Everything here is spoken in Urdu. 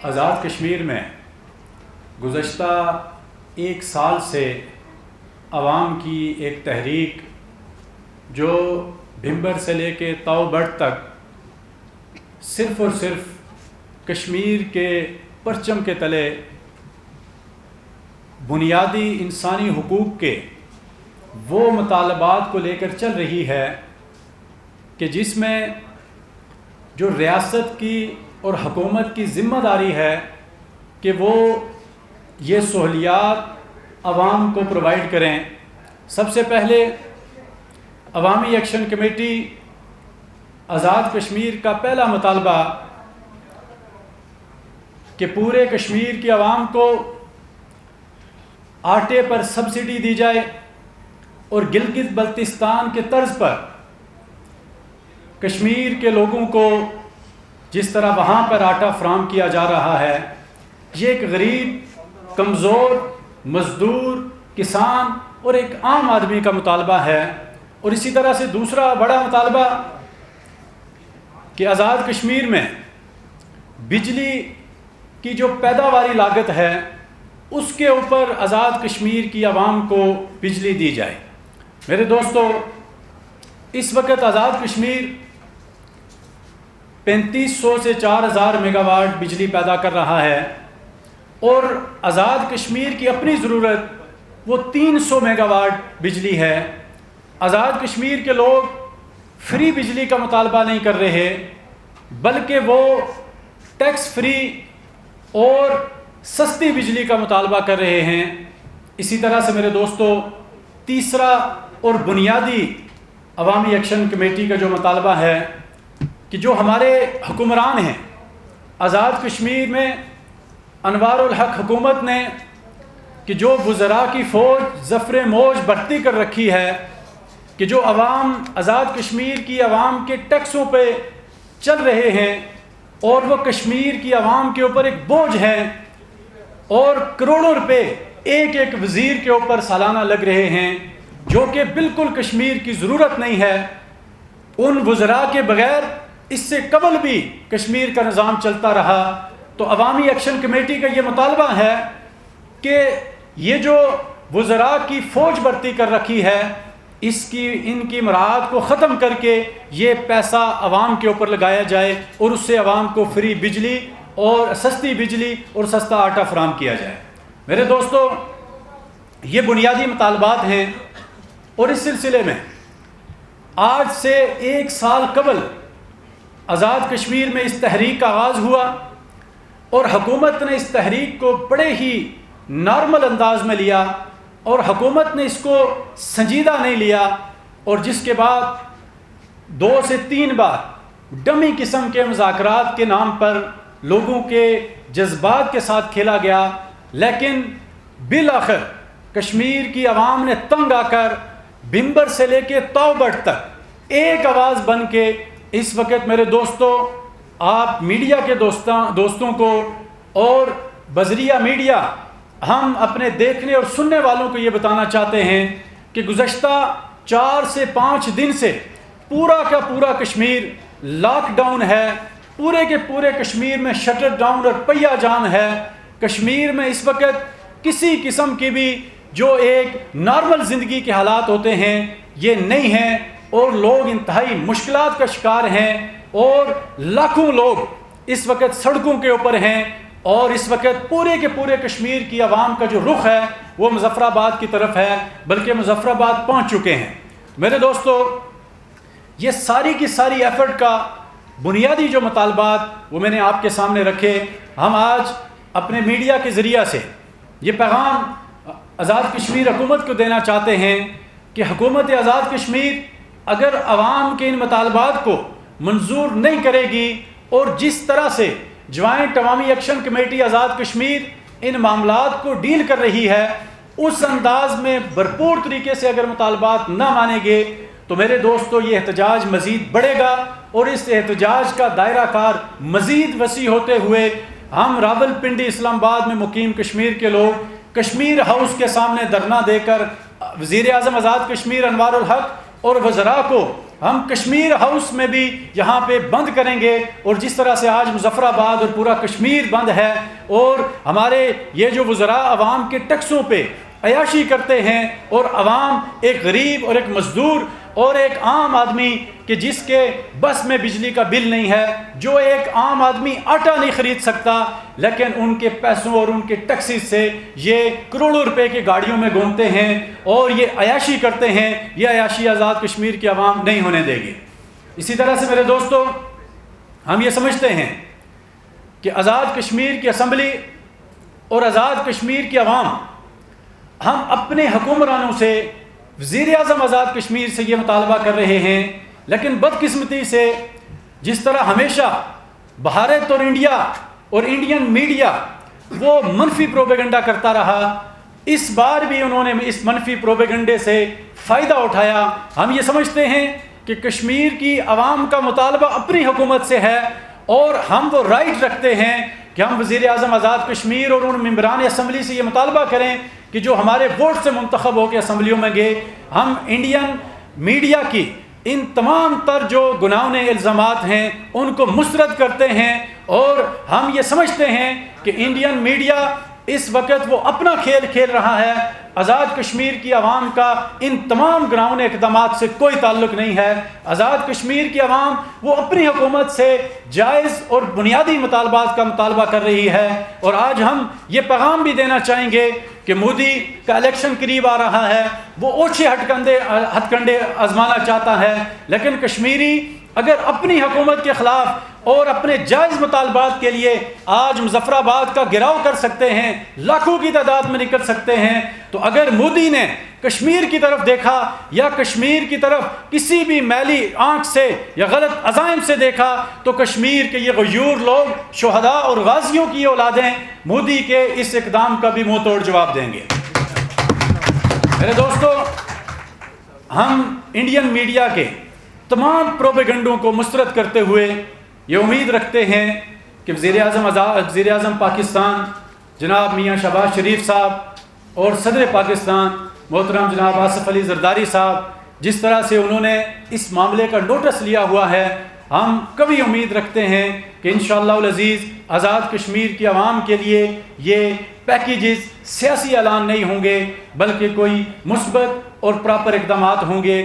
آزاد کشمیر میں گزشتہ ایک سال سے عوام کی ایک تحریک جو بھمبر سے لے کے تاؤ بڑ تک صرف اور صرف کشمیر کے پرچم کے تلے بنیادی انسانی حقوق کے وہ مطالبات کو لے کر چل رہی ہے کہ جس میں جو ریاست کی اور حکومت کی ذمہ داری ہے کہ وہ یہ سہولیات عوام کو پرووائڈ کریں۔ سب سے پہلے عوامی ایکشن کمیٹی آزاد کشمیر کا پہلا مطالبہ کہ پورے کشمیر کی عوام کو آٹے پر سبسڈی دی جائے اور گلگت بلتستان کے طرز پر کشمیر کے لوگوں کو جس طرح وہاں پر آٹا فراہم کیا جا رہا ہے، یہ ایک غریب، کمزور، مزدور، کسان اور ایک عام آدمی کا مطالبہ ہے۔ اور اسی طرح سے دوسرا بڑا مطالبہ کہ آزاد کشمیر میں بجلی کی جو پیداواری لاگت ہے اس کے اوپر آزاد کشمیر کی عوام کو بجلی دی جائے۔ میرے دوستو، اس وقت آزاد کشمیر 3500 سے 4000 میگا واٹ بجلی پیدا کر رہا ہے اور آزاد کشمیر کی اپنی ضرورت وہ 300 میگا واٹ بجلی ہے۔ آزاد کشمیر کے لوگ فری بجلی کا مطالبہ نہیں کر رہے بلکہ وہ ٹیکس فری اور سستی بجلی کا مطالبہ کر رہے ہیں۔ اسی طرح سے میرے دوستو، تیسرا اور بنیادی عوامی ایکشن کمیٹی کا جو مطالبہ ہے کہ جو ہمارے حکمران ہیں، آزاد کشمیر میں انوار الحق حکومت نے کہ جو وزراء کی فوج ظفر موج بھرتی کر رکھی ہے، کہ جو عوام آزاد کشمیر کی عوام کے ٹیکسوں پہ چل رہے ہیں اور وہ کشمیر کی عوام کے اوپر ایک بوجھ ہیں اور کروڑوں روپے ایک ایک وزیر کے اوپر سالانہ لگ رہے ہیں جو کہ بالکل کشمیر کی ضرورت نہیں ہے۔ ان وزراء کے بغیر اس سے قبل بھی کشمیر کا نظام چلتا رہا۔ تو عوامی ایکشن کمیٹی کا یہ مطالبہ ہے کہ یہ جو وزراء کی فوج بھرتی کر رکھی ہے ان کی مراعات کو ختم کر کے یہ پیسہ عوام کے اوپر لگایا جائے اور اس سے عوام کو فری بجلی اور سستی بجلی اور سستا آٹا فراہم کیا جائے۔ میرے دوستو، یہ بنیادی مطالبات ہیں اور اس سلسلے میں آج سے ایک سال قبل آزاد کشمیر میں اس تحریک کا آغاز ہوا اور حکومت نے اس تحریک کو بڑے ہی نارمل انداز میں لیا اور حکومت نے اس کو سنجیدہ نہیں لیا، اور جس کے بعد 2 سے 3 بار ڈمی قسم کے مذاکرات کے نام پر لوگوں کے جذبات کے ساتھ کھیلا گیا۔ لیکن بالآخر کشمیر کی عوام نے تنگ آ کر بھمبر سے لے کے تاؤ بڑ تک ایک آواز بن کے اس وقت میرے دوستوں، آپ میڈیا کے دوستوں کو اور بذریعہ میڈیا ہم اپنے دیکھنے اور سننے والوں کو یہ بتانا چاہتے ہیں کہ گزشتہ 4 سے 5 دن سے پورا کا پورا کشمیر لاک ڈاؤن ہے، پورے کے پورے کشمیر میں شٹر ڈاؤن اور پہیہ جان ہے۔ کشمیر میں اس وقت کسی قسم کی بھی جو ایک نارمل زندگی کے حالات ہوتے ہیں یہ نہیں ہیں اور لوگ انتہائی مشکلات کا شکار ہیں اور لاکھوں لوگ اس وقت سڑکوں کے اوپر ہیں اور اس وقت پورے کے پورے کشمیر کی عوام کا جو رخ ہے وہ مظفر آباد کی طرف ہے، بلکہ مظفر آباد پہنچ چکے ہیں۔ میرے دوستو، یہ ساری کی ساری ایفرٹ کا بنیادی جو مطالبات وہ میں نے آپ کے سامنے رکھے۔ ہم آج اپنے میڈیا کے ذریعہ سے یہ پیغام آزاد کشمیر حکومت کو دینا چاہتے ہیں کہ حکومت آزاد کشمیر اگر عوام کے ان مطالبات کو منظور نہیں کرے گی اور جس طرح سے جوائنٹ عوامی ایکشن کمیٹی آزاد کشمیر ان معاملات کو ڈیل کر رہی ہے اس انداز میں بھرپور طریقے سے اگر مطالبات نہ مانیں گے تو میرے دوستو یہ احتجاج مزید بڑھے گا اور اس احتجاج کا دائرہ کار مزید وسیع ہوتے ہوئے ہم راولپنڈی اسلام آباد میں مقیم کشمیر کے لوگ کشمیر ہاؤس کے سامنے دھرنا دے کر وزیر اعظم آزاد کشمیر انوار الحق اور وزراء کو ہم کشمیر ہاؤس میں بھی یہاں پہ بند کریں گے، اور جس طرح سے آج مظفر آباد اور پورا کشمیر بند ہے، اور ہمارے یہ جو وزراء عوام کے ٹیکسوں پہ عیاشی کرتے ہیں، اور عوام ایک غریب اور ایک مزدور اور ایک عام آدمی کہ جس کے بس میں بجلی کا بل نہیں ہے، جو ایک عام آدمی آٹا نہیں خرید سکتا، لیکن ان کے پیسوں اور ان کے ٹیکسز سے یہ کروڑوں روپے کی گاڑیوں میں گھومتے ہیں اور یہ عیاشی کرتے ہیں، یہ عیاشی آزاد کشمیر کی عوام نہیں ہونے دے گی۔ اسی طرح سے میرے دوستو، ہم یہ سمجھتے ہیں کہ آزاد کشمیر کی اسمبلی اور آزاد کشمیر کی عوام، ہم اپنے حکمرانوں سے، وزیر اعظم آزاد کشمیر سے یہ مطالبہ کر رہے ہیں، لیکن بدقسمتی سے جس طرح ہمیشہ بھارت اور انڈیا اور انڈین میڈیا وہ منفی پروپیگنڈا کرتا رہا، اس بار بھی انہوں نے اس منفی پروپیگنڈے سے فائدہ اٹھایا۔ ہم یہ سمجھتے ہیں کہ کشمیر کی عوام کا مطالبہ اپنی حکومت سے ہے، اور ہم وہ رائٹ رکھتے ہیں کہ ہم وزیر اعظم آزاد کشمیر اور ان ممبران اسمبلی سے یہ مطالبہ کریں کہ جو ہمارے ووٹ سے منتخب ہو کے اسمبلیوں میں گئے، ہم انڈین میڈیا کی ان تمام تر جو گناہوں الزامات ہیں ان کو مسترد کرتے ہیں، اور ہم یہ سمجھتے ہیں کہ انڈین میڈیا اس وقت وہ اپنا کھیل کھیل رہا ہے، آزاد کشمیر کی عوام کا ان تمام گراؤنڈ اقدامات سے کوئی تعلق نہیں ہے۔ آزاد کشمیر کی عوام وہ اپنی حکومت سے جائز اور بنیادی مطالبات کا مطالبہ کر رہی ہے، اور آج ہم یہ پیغام بھی دینا چاہیں گے کہ مودی کا الیکشن قریب آ رہا ہے، وہ اوچھے ہتھ کنڈے آزمانا چاہتا ہے، لیکن کشمیری اگر اپنی حکومت کے خلاف اور اپنے جائز مطالبات کے لیے آج مظفر آباد کا گھیراؤ کر سکتے ہیں، لاکھوں کی تعداد میں نکل سکتے ہیں، تو اگر مودی نے کشمیر کی طرف دیکھا یا کشمیر کی طرف کسی بھی میلی آنکھ سے یا غلط عزائم سے دیکھا، تو کشمیر کے یہ غیور لوگ، شہداء اور غازیوں کی اولادیں مودی کے اس اقدام کا بھی منہ توڑ جواب دیں گے۔ میرے دوستو، ہم انڈین میڈیا کے تمام پروپیگنڈوں کو مسترد کرتے ہوئے یہ امید رکھتے ہیں کہ وزیر اعظم پاکستان جناب میاں شہباز شریف صاحب اور صدر پاکستان محترم جناب آصف علی زرداری صاحب جس طرح سے انہوں نے اس معاملے کا نوٹس لیا ہوا ہے، ہم کبھی امید رکھتے ہیں کہ انشاءاللہ العزیز آزاد کشمیر کی عوام کے لیے یہ پیکیجز سیاسی اعلان نہیں ہوں گے، بلکہ کوئی مثبت اور پراپر اقدامات ہوں گے۔